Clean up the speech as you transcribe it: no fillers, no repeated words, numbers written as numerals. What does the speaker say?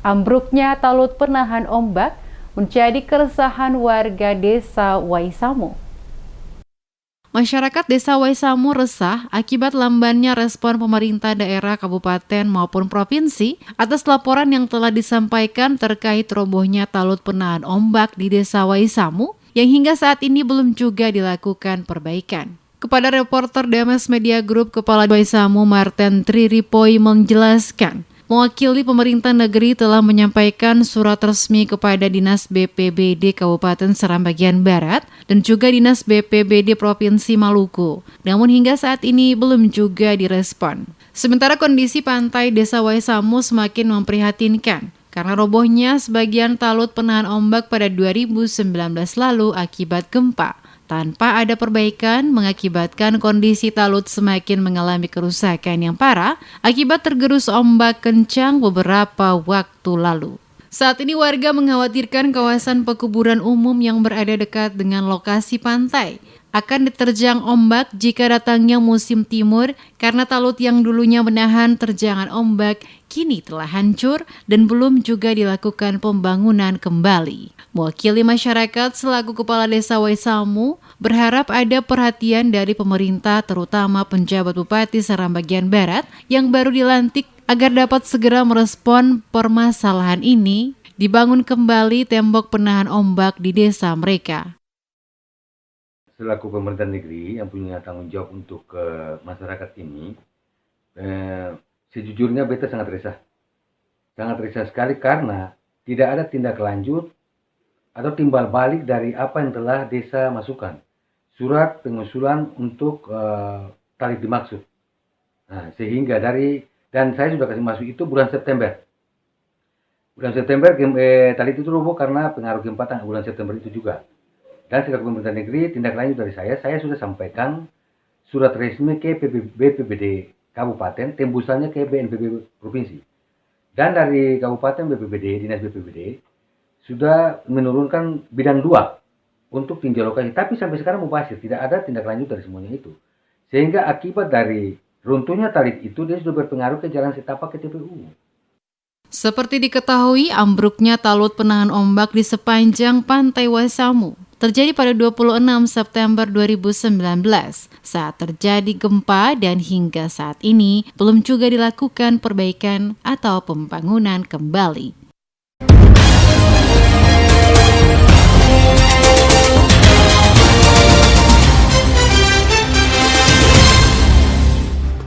Ambruknya talut penahan ombak menjadi keresahan warga desa Waisamu. Masyarakat Desa Waisamu resah akibat lambannya respon pemerintah daerah kabupaten maupun provinsi atas laporan yang telah disampaikan terkait robohnya talut penahan ombak di Desa Waisamu yang hingga saat ini belum juga dilakukan perbaikan. Kepada reporter DMS Media Group, Kepala Waisamu Martin Triripoi menjelaskan, mewakili pemerintah negeri telah menyampaikan surat resmi kepada Dinas BPBD Kabupaten Seram Bagian Barat dan juga Dinas BPBD Provinsi Maluku. Namun hingga saat ini belum juga direspon. Sementara kondisi pantai Desa Waisamu semakin memprihatinkan karena robohnya sebagian talut penahan ombak pada 2019 lalu akibat gempa. Tanpa ada perbaikan, mengakibatkan kondisi talut semakin mengalami kerusakan yang parah akibat tergerus ombak kencang beberapa waktu lalu. Saat ini warga mengkhawatirkan kawasan pekuburan umum yang berada dekat dengan lokasi pantai akan diterjang ombak jika datangnya musim timur karena talut yang dulunya menahan terjangan ombak kini telah hancur dan belum juga dilakukan pembangunan kembali. Mewakili masyarakat selaku Kepala Desa Waisamu berharap ada perhatian dari pemerintah terutama penjabat Bupati Seram Bagian Barat yang baru dilantik agar dapat segera merespon permasalahan ini, dibangun kembali tembok penahan ombak di desa mereka. Selaku pemerintah negeri yang punya tanggung jawab untuk masyarakat ini, sejujurnya beta sangat resah sekali karena tidak ada tindak lanjut atau timbal balik dari apa yang telah desa masukkan, surat pengusulan untuk tarik dimaksud. Nah, sehingga dan saya sudah kasih masuk itu bulan September. Bulan September tarik itu roboh karena pengaruh gempa bulan September itu juga. Dan selaku pemerintah negeri, tindak lanjut dari saya sudah sampaikan surat resmi ke BPBD Kabupaten, tembusannya ke BNPB Provinsi. Dan dari Kabupaten BPBD, Dinas BPBD, sudah menurunkan bidang 2 untuk tinjau lokasi. Tapi sampai sekarang mubazir, tidak ada tindak lanjut dari semuanya itu. Sehingga akibat dari runtuhnya tarik itu, dia sudah berpengaruh ke jalan setapak ke TPU. Seperti diketahui, ambruknya talut penahan ombak di sepanjang pantai Waisamu terjadi pada 26 September 2019 saat terjadi gempa dan hingga saat ini belum juga dilakukan perbaikan atau pembangunan kembali.